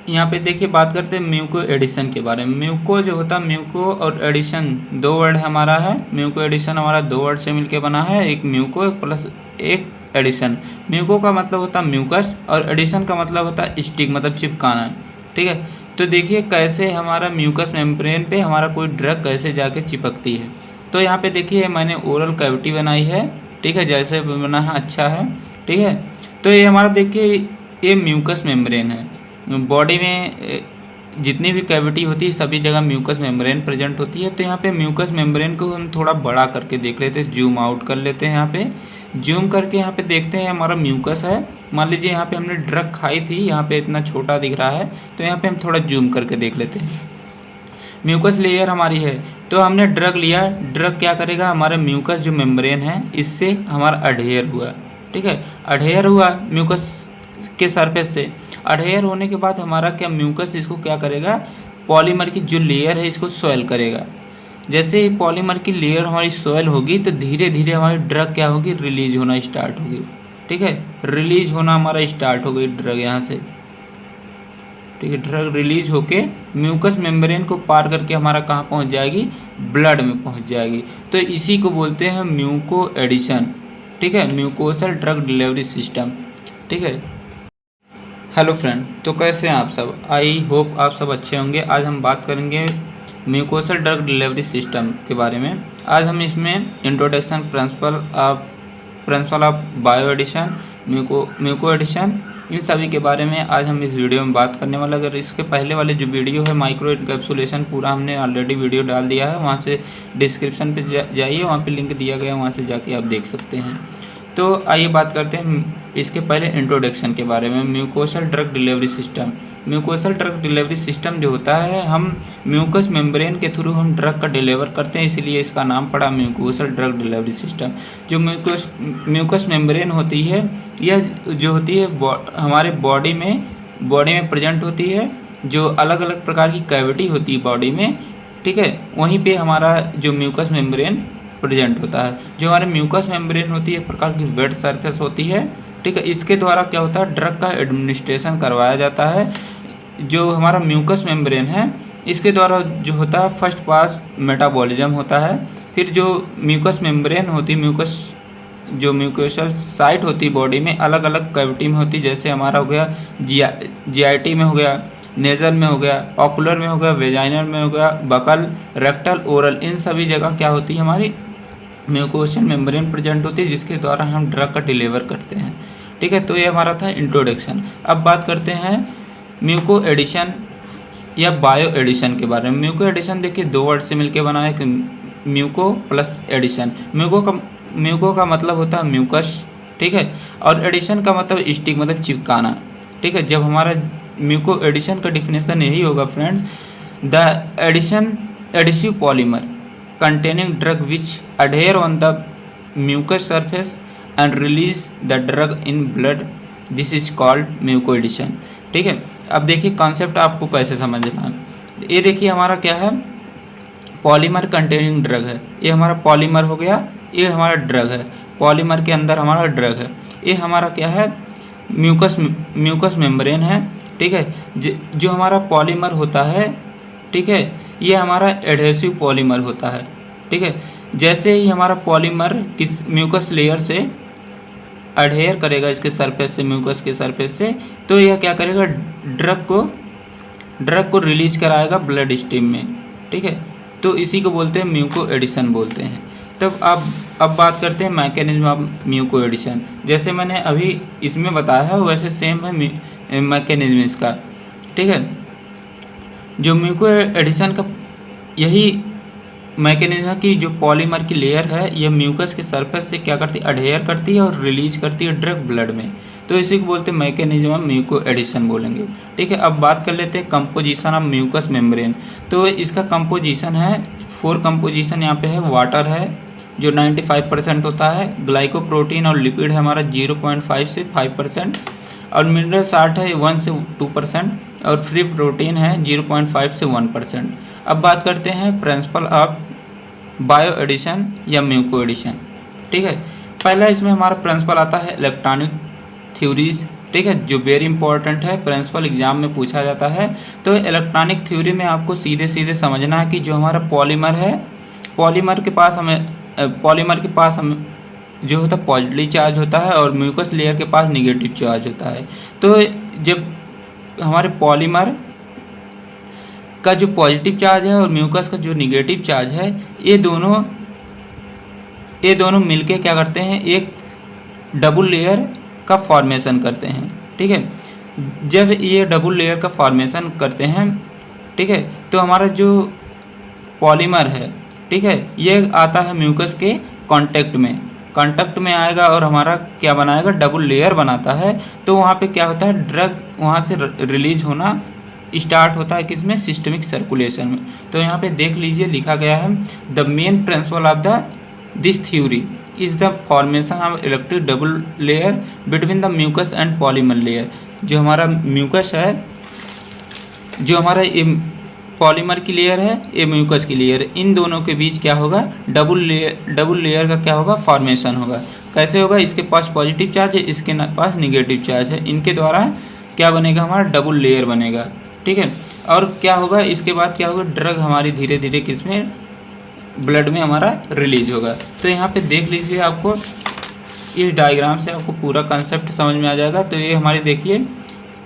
यहाँ पे देखिए बात करते हैं म्यूको एडिशन के बारे में। म्यूको जो होता है, म्यूको और एडिशन दो वर्ड हमारा है। म्यूको एडिशन हमारा दो वर्ड से मिलके बना है, एक म्यूको प्लस एक एडिशन। म्यूको का मतलब होता है म्यूकस और एडिशन का मतलब होता है स्टिक, मतलब चिपकाना। ठीक है, तो देखिए कैसे हमारा म्यूकस मेम्ब्रेन पे हमारा कोई ड्रग कैसे जाके चिपकती है। तो यहाँ पे देखिए मैंने ओरल कैविटी बनाई है। ठीक है, जैसे बना है अच्छा है। ठीक है, तो ये हमारा देखिए ये म्यूकस मेम्ब्रेन है। बॉडी में जितनी भी कैविटी होती है सभी जगह म्यूकस मेम्ब्रेन प्रेजेंट होती है। तो यहाँ पे म्यूकस मेम्ब्रेन को हम थोड़ा बड़ा करके देख लेते हैं, जूम आउट कर लेते हैं। यहाँ पे जूम करके यहाँ पे देखते हैं हमारा म्यूकस है। मान लीजिए यहाँ पे हमने ड्रग खाई थी, यहाँ पे इतना छोटा दिख रहा है, तो यहाँ पे हम थोड़ा जूम करके देख लेते हैं। म्यूकस लेयर हमारी है, तो हमने ड्रग लिया। ड्रग क्या करेगा, हमारा म्यूकस जो मेम्ब्रेन है इससे हमारा अडहेयर हुआ। ठीक है, अडहेयर हुआ म्यूकस के सरफेस से। अडहेयर होने के बाद हमारा क्या म्यूकस इसको क्या करेगा, पॉलीमर की जो लेयर है इसको सॉइल करेगा। जैसे ही पॉलीमर की लेयर हमारी सॉइल होगी तो धीरे धीरे हमारी ड्रग क्या होगी, रिलीज होना स्टार्ट होगी। ठीक है, रिलीज होना हमारा स्टार्ट हो गई ड्रग यहाँ से। ठीक है, ड्रग रिलीज होके म्यूकस मेम्ब्रेन को पार करके हमारा कहाँ पहुँच जाएगी, ब्लड में पहुँच जाएगी। तो इसी को बोलते हैं म्यूको एडिशन। ठीक है, म्यूकोसल ड्रग डिलीवरी सिस्टम। ठीक है, हेलो फ्रेंड, तो कैसे हैं आप सब? आई होप आप सब अच्छे होंगे। आज हम बात करेंगे म्यूकोसल ड्रग डिलीवरी सिस्टम के बारे में। आज हम इसमें introduction, principle of bio adhesion, muco adhesion, इन सभी के बारे में आज हम इस वीडियो में बात करने वाला। अगर इसके पहले वाले जो वीडियो है माइक्रो इनकैप्सुलेशन, पूरा हमने ऑलरेडी वीडियो डाल दिया है, वहाँ से डिस्क्रिप्शन पे जाइए, वहाँ पे लिंक दिया गया है, वहाँ से जाके आप देख सकते हैं। तो आइए बात करते हैं इसके पहले इंट्रोडक्शन के बारे में। Mucosal drug delivery system. Mucosal drug delivery system जो होता है, हम म्यूकस मेम्ब्रेन के थ्रू हम ड्रग का डिलीवर करते हैं, इसलिए इसका नाम पड़ा म्यूकोसल ड्रग डिलीवरी सिस्टम। जो म्यूकस मेम्ब्रेन होती है, यह जो होती है हमारे बॉडी में प्रेजेंट होती है। जो अलग अलग प्रकार की कैविटी होती है बॉडी में, ठीक है, वहीं पे हमारा जो म्यूकस मेम्ब्रेन प्रेजेंट होता है। जो हमारे म्यूकस मेम्ब्रेन होती है एक प्रकार की वेट सरफेस होती है। ठीक है, इसके द्वारा क्या होता है, ड्रग का एडमिनिस्ट्रेशन करवाया जाता है। जो हमारा म्यूकस मेम्ब्रेन है इसके द्वारा जो होता है फर्स्ट पास मेटाबॉलिज्म होता है। फिर जो म्यूकस मेम्ब्रेन होती है, जो म्यूकोसल साइट होती है बॉडी में, अलग अलग कैविटी में होती है। जैसे हमारा हो गया जीआईटी में हो गया, नेजल में हो गया, ऑकुलर में हो गया, वेजाइनल में हो गया, बकल, रेक्टल, ओरल, इन सभी जगह क्या होती है, हमारी म्यूकोसल मेम्ब्रेन प्रेजेंट होती है, जिसके द्वारा हम ड्रग का डिलीवर करते हैं। ठीक है, तो ये हमारा था इंट्रोडक्शन। अब बात करते हैं म्यूको एडिशन या बायो एडिशन के बारे में। म्यूको एडिशन देखिए दो वर्ड से मिलकर बना है, म्यूको प्लस एडिशन। म्यूको का मतलब होता है म्यूकस। ठीक है, और एडिशन का मतलब स्टिक, मतलब चिपकाना। ठीक है, जब हमारा म्यूको एडिशन का डिफिनेशन यही होगा friends, the adhesive polymer containing drug which adhere on the mucous surface and release the drug in blood, this is called mucoadhesion। ठीक है, अब देखिए कॉन्सेप्ट आपको कैसे समझना है। ये देखिए हमारा क्या है, पॉलीमर कंटेनिंग ड्रग है। ये हमारा पॉलीमर हो गया, ये हमारा ड्रग है। पॉलीमर के अंदर हमारा ड्रग है। ये हमारा क्या है, म्यूकस मेम्ब्रेन है। ठीक है, जो हमारा पॉलीमर होता है, ठीक है, ये हमारा एडहेसिव पॉलीमर होता है। ठीक है, जैसे ही हमारा पॉलीमर किस म्यूकस लेयर से अडहेयर करेगा, इसके सरफेस से, म्यूकस के सरफेस से, तो यह क्या करेगा, ड्रग को रिलीज कराएगा ब्लड स्ट्रीम में। ठीक है, तो इसी को बोलते हैं म्यूको एडिशन बोलते हैं। तब अब बात करते हैं मैकेनिज्म ऑफ म्यूको एडिशन। जैसे मैंने अभी इसमें बताया है वैसे सेम है मैकेनिज्म इसका। ठीक है, जो म्यूको एडिशन का यही मैकेनिज्म है कि जो पॉलीमर की लेयर है यह म्यूकस के सरफेस से क्या करती है, अडहेयर करती है और रिलीज करती है ड्रग ब्लड में। तो इसी को बोलते हैं मैकेनिज्म ऑफ म्यूको एडिशन बोलेंगे। ठीक है, अब बात कर लेते हैं कंपोजिशन ऑफ म्यूकस मेम्ब्रेन। तो इसका कंपोजिशन है 4 कंपोजिशन यहाँ पे है। वाटर है जो 95% होता है, ग्लाइकोप्रोटीन और लिपिड है हमारा 0.5 से 5%, और मिनरल साल्ट है 1 से 2%, और फ्री प्रोटीन है 0.5 से 1%। अब बात करते हैं प्रिंसिपल ऑफ बायो एडिशन या म्यूको एडिशन। ठीक है, पहला इसमें हमारा प्रिंसिपल आता है इलेक्ट्रॉनिक थ्योरीज ठीक है, जो वेरी इंपॉर्टेंट है, प्रिंसिपल एग्जाम में पूछा जाता है। तो इलेक्ट्रॉनिक थ्योरी में आपको सीधे सीधे समझना है कि जो हमारा पॉलीमर है, पॉलीमर के पास हमें जो होता है पॉजिटिव चार्ज होता है और म्यूकस लेयर के पास निगेटिव चार्ज होता है। तो जब हमारे पॉलीमर का जो पॉजिटिव चार्ज है और म्यूकस का जो निगेटिव चार्ज है, ये दोनों मिलके क्या करते हैं, एक डबल लेयर का फॉर्मेशन करते हैं। ठीक है, जब ये डबल लेयर का फॉर्मेशन करते हैं, ठीक है, तो हमारा जो पॉलीमर है, ठीक है, ये आता है म्यूकस के कांटेक्ट में आएगा और हमारा क्या बनाएगा, डबल लेयर बनाता है। तो वहाँ पे क्या होता है, ड्रग वहाँ से रिलीज होना स्टार्ट होता है, किसमें, सिस्टमिक सर्कुलेशन में। तो यहाँ पे देख लीजिए लिखा गया है, the main principle of this theory is the formation of electric double layer between the mucus and polymer layer. जो हमारा म्यूकस है, जो हमारा ये पॉलीमर की लेयर है, ये म्यूकस की लेयर है, इन दोनों के बीच क्या होगा, डबल लेयर का क्या होगा, फॉर्मेशन होगा। कैसे होगा, इसके पास पॉजिटिव चार्ज है, इसके पास निगेटिव चार्ज है, इनके द्वारा क्या बनेगा, हमारा डबल लेयर बनेगा। ठीक है, और क्या होगा, इसके बाद क्या होगा, ड्रग हमारी धीरे धीरे किसमें, ब्लड में हमारा रिलीज होगा। तो यहाँ पे देख लीजिए, आपको इस डायग्राम से आपको पूरा कंसेप्ट समझ में आ जाएगा। तो ये हमारे देखिए,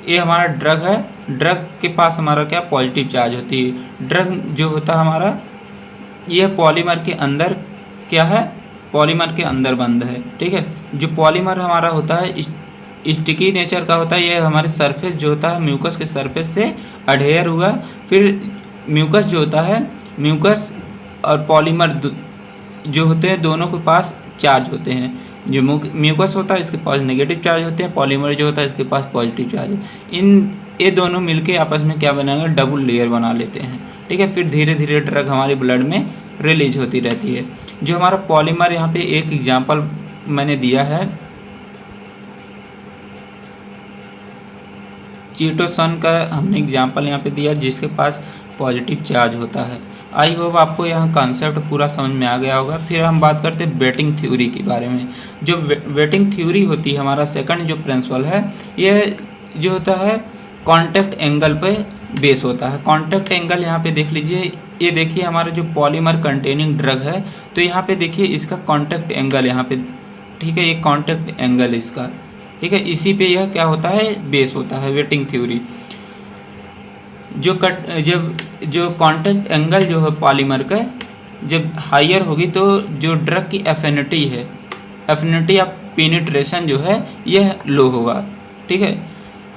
ये हमारा ड्रग है, ड्रग के पास हमारा क्या, पॉजिटिव चार्ज होती है। ड्रग जो होता है हमारा, ये पॉलीमर के अंदर क्या है, पॉलीमर के अंदर बंद है। ठीक है, जो पॉलीमर हमारा होता है स्टिकी नेचर का होता है, ये हमारे सरफेस जो होता है म्यूकस के सरफेस से अडेयर हुआ। फिर म्यूकस जो होता है, म्यूकस और पॉलीमर जो होते हैं, दोनों के पास चार्ज होते हैं। जो म्यूकस होता है इसके पास नेगेटिव चार्ज होते हैं, पॉलीमर जो होता है इसके पास पॉजिटिव चार्ज है। ये दोनों मिलके आपस में क्या बनाएंगे, डबल लेयर बना लेते हैं। ठीक है, फिर धीरे धीरे ड्रग हमारे ब्लड में रिलीज होती रहती है। जो हमारा पॉलीमर, यहाँ पे एक एग्जांपल मैंने दिया है, चीटोसन का हमने एग्जांपल यहाँ पे दिया, जिसके पास पॉजिटिव चार्ज होता है। आई होप आपको यहाँ कॉन्सेप्ट पूरा समझ में आ गया होगा। फिर हम बात करते हैं वेटिंग थ्योरी के बारे में। जो वेटिंग थ्योरी होती है, हमारा सेकंड जो प्रिंसिपल है, ये जो होता है कांटेक्ट एंगल पे बेस होता है। कांटेक्ट एंगल यहाँ पे देख लीजिए, ये देखिए हमारा जो पॉलीमर कंटेनिंग ड्रग है, तो यहाँ पे देखिए इसका कांटेक्ट एंगल यहाँ पे, ठीक है, ये कांटेक्ट एंगल इसका, ठीक है, इसी पे यह क्या होता है, बेस होता है वेटिंग थ्योरी। जो कांटेक्ट एंगल जो है पॉलीमर का, जब हायर होगी तो जो ड्रग की एफिनिटी ऑफ पेनिट्रेशन जो है यह लो होगा। ठीक है,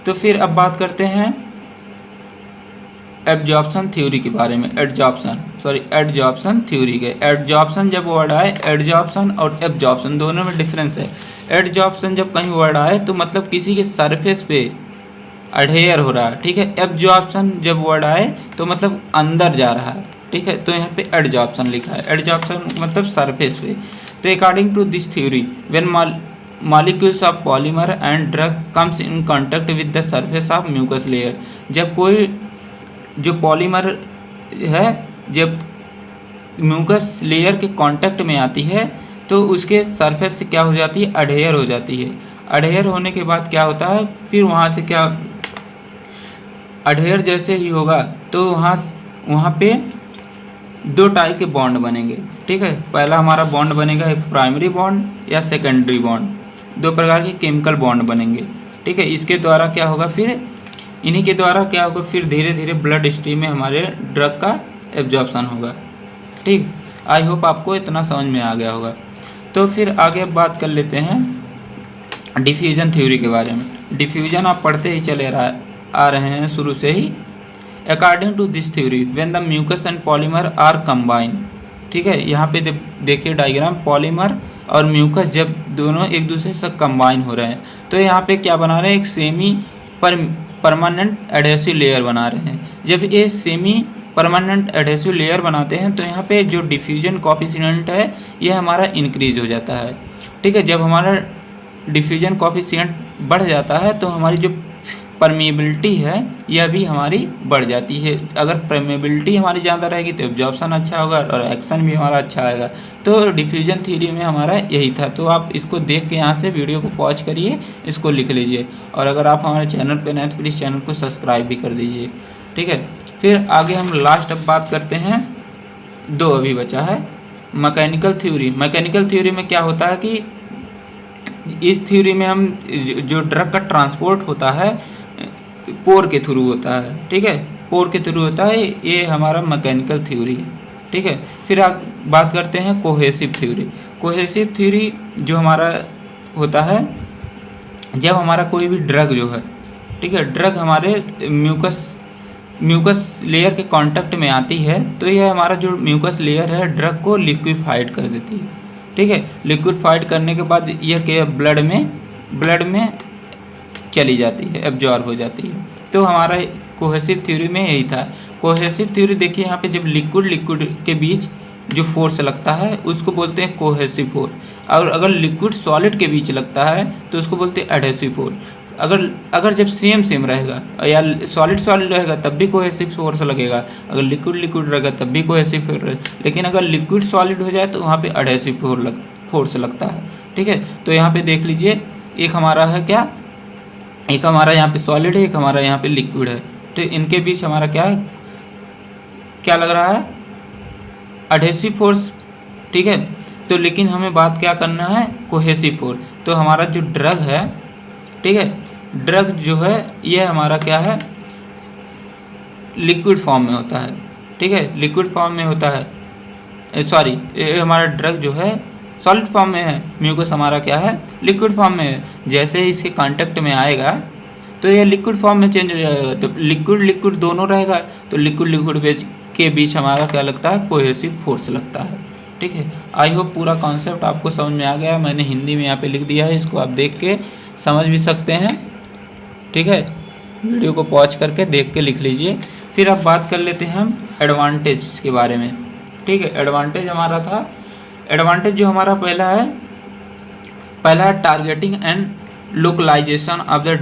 तो फिर अब बात करते हैं एब्जॉर्प्शन थ्योरी के बारे में। एडजॉर्प्शन थ्योरी के, एडजॉर्प्शन जब वर्ड आए, एडजॉर्प्शन और एब्जॉर्प्शन दोनों में डिफरेंस है। एडजॉर्प्शन जब कहीं वर्ड आए तो मतलब किसी के सरफेस पे अडेयर हो रहा है। ठीक है, एब्जॉर्प्शन जब वर्ड आए तो मतलब अंदर जा रहा है। ठीक है, तो यहाँ पे एडजॉर्प्शन लिखा है, एडजॉर्प्शन मतलब सरफेस पे। तो according to this theory, when molecules of polymer and drug comes in contact with the surface of mucus layer, जब कोई जो पॉलीमर है जब म्यूकस लेयर के कांटेक्ट में आती है तो उसके सरफेस से क्या हो जाती है, अडेयर हो जाती है। अडेयर होने के बाद क्या होता है, फिर वहाँ से क्या, अडेयर जैसे ही होगा तो वहाँ पे दो टाइप के बॉन्ड बनेंगे। ठीक है, पहला हमारा बॉन्ड बनेगा एक प्राइमरी बॉन्ड या सेकेंडरी बॉन्ड, दो प्रकार के केमिकल बॉन्ड बनेंगे। ठीक है, इसके द्वारा क्या होगा, फिर इन्हीं के द्वारा क्या होगा, फिर धीरे धीरे ब्लड स्ट्रीम में हमारे ड्रग का एब्जॉर्प्शन होगा। ठीक, आई होप आपको इतना समझ में आ गया होगा। तो फिर आगे बात कर लेते हैं डिफ्यूजन थ्योरी के बारे में। डिफ्यूजन आप पढ़ते ही चले आ रहे हैं शुरू से ही। According to this theory, when the mucus and polymer are combine, ठीक है, यहाँ पे देखिए डायग्राम, पॉलीमर और म्यूकस जब दोनों एक दूसरे से कंबाइन हो रहे हैं तो यहाँ पे क्या बना रहे हैं, एक सेमी परमानेंट एडहेसिव लेयर बना रहे हैं। जब ये सेमी परमानेंट एडहेसिव लेयर बनाते हैं तो यहाँ पे जो डिफ्यूजन कोएफिशिएंट है यह हमारा इंक्रीज हो जाता है। ठीक है, जब हमारा डिफ्यूजन कोएफिशिएंट बढ़ जाता है तो हमारी जो परमिएबिलिटी है यह भी हमारी बढ़ जाती है। अगर परमिएबिलिटी हमारी ज़्यादा रहेगी तो एब्जॉर्प्शन अच्छा होगा और एक्शन भी हमारा अच्छा आएगा। तो डिफ्यूजन थ्योरी में हमारा यही था। तो आप इसको देख के यहाँ से वीडियो को पॉज करिए, इसको लिख लीजिए, और अगर आप हमारे चैनल पर नए तो प्लीज़ चैनल को सब्सक्राइब भी कर दीजिए, ठीक है। फिर आगे हम लास्ट अब बात करते हैं, 2 अभी बचा है, मैकेनिकल थ्योरी। मैकेनिकल थ्योरी में क्या होता है कि इस थ्योरी में हम जो ड्रग का ट्रांसपोर्ट होता है पोर के थ्रू होता है, ठीक है, पोर के थ्रू होता है, ये हमारा मैकेनिकल थ्योरी है, ठीक है। फिर आप बात करते हैं कोहेसिव थ्योरी। कोहेसिव थ्योरी जो हमारा होता है जब हमारा कोई भी ड्रग जो है, ठीक है, ड्रग हमारे म्यूकस लेयर के कांटेक्ट में आती है तो यह हमारा जो म्यूकस लेयर है ड्रग को लिक्विफाइड कर देती है, ठीक है। लिक्विफाइड करने के बाद यह क्या ब्लड में चली जाती है, एब्जॉर्ब हो जाती है। तो हमारा कोहेसिव थ्योरी में यही था। कोहेसिव थ्योरी देखिए यहाँ पे जब लिक्विड के बीच जो फोर्स लगता है उसको बोलते हैं कोहेसिव फोर्स, और अगर लिक्विड सॉलिड के बीच लगता है तो उसको बोलते हैं एडहेसिव फोर्स। अगर जब सेम रहेगा या सॉलिड रहेगा तब भी कोहेसिव फोर्स लगेगा, अगर लिक्विड रहेगा तब भी कोहेसिव फोर्स, लेकिन अगर लिक्विड सॉलिड हो जाए तो वहाँ पे एडहेसिव फोर्स लगता है, ठीक है। तो यहाँ पे देख लीजिए, एक हमारा है क्या, एक हमारा यहाँ पे सॉलिड है, एक हमारा यहाँ पे लिक्विड है, तो इनके बीच हमारा क्या लग रहा है, एडहेसिव फोर्स, ठीक है। तो लेकिन हमें बात क्या करना है, कोहेसिव फोर्स। तो हमारा जो ड्रग है, ठीक है, ड्रग जो है ये हमारा क्या है, लिक्विड फॉर्म में होता है, ठीक है, लिक्विड फॉर्म में होता है, सॉरी, ये हमारा ड्रग जो है सॉलिड फॉर्म में है, म्यूकस हमारा क्या है, लिक्विड फॉर्म में है। जैसे ही इसके कांटेक्ट में आएगा तो ये लिक्विड फॉर्म में चेंज हो जाएगा, तो लिक्विड दोनों रहेगा, तो लिक्विड के बीच हमारा क्या लगता है, कोहेसिव फोर्स लगता है, ठीक है। आई होप पूरा कॉन्सेप्ट आपको समझ में आ गया। मैंने हिंदी में यहाँ पे लिख दिया है, इसको आप देख के समझ भी सकते हैं, ठीक है। वीडियो को पॉज करके देख के लिख लीजिए। फिर अब बात कर लेते हैं हम एडवांटेज के बारे में, ठीक है। एडवांटेज हमारा था, एडवांटेज जो हमारा पहला है targeting and localization of the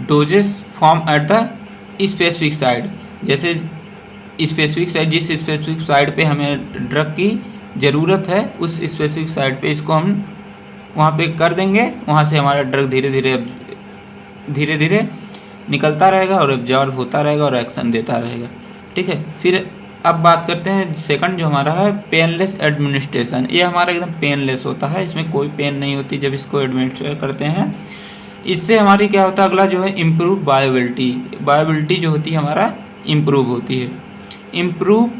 doses form at the specific site. जैसे स्पेसिफिक साइड, जिस स्पेसिफिक साइड पे हमें ड्रग की ज़रूरत है उस स्पेसिफिक साइड पे इसको हम वहाँ पे कर देंगे, वहाँ से हमारा ड्रग धीरे धीरे निकलता रहेगा और एब्जॉर्ब होता रहेगा और एक्शन देता रहेगा, ठीक है। फिर अब बात करते हैं सेकंड जो हमारा है पेनलेस एडमिनिस्ट्रेशन। ये हमारा एकदम पेनलेस होता है, इसमें कोई पेन नहीं होती जब इसको एडमिनिस्ट्रेट करते हैं। इससे हमारी क्या होता है, अगला जो है इम्प्रूव बायोबिलिटी जो होती है हमारा इम्प्रूव होती है। इम्प्रूव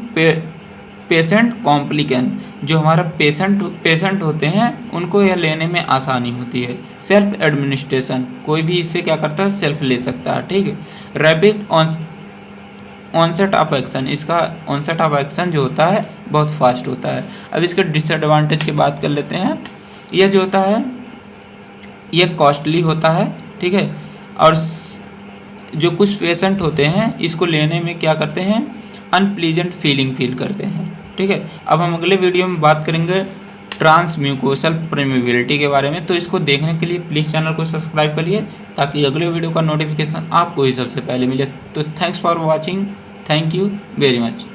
पेशेंट कॉम्प्लिकेंस, जो हमारा पेशेंट होते हैं उनको यह लेने में आसानी होती है। सेल्फ एडमिनिस्ट्रेशन, कोई भी इससे क्या करता है, सेल्फ ले सकता है, ठीक है। रैपिड ऑनसेट ऑफ एक्शन, इसका ऑनसेट ऑफ एक्शन जो होता है बहुत फास्ट होता है। अब इसके डिसएडवांटेज की बात कर लेते हैं। यह जो होता है यह कॉस्टली होता है, ठीक है, और जो कुछ पेशेंट होते हैं इसको लेने में क्या करते हैं, अनप्लीजेंट फील करते हैं, ठीक है। अब हम अगले वीडियो में बात करेंगे ट्रांसम्यूकोसल परमिएबिलिटी के बारे में। तो इसको देखने के लिए प्लीज़ चैनल को सब्सक्राइब करिए ताकि अगले वीडियो का नोटिफिकेशन आपको ही सबसे पहले मिले। तो thanks for watching, thank you very much.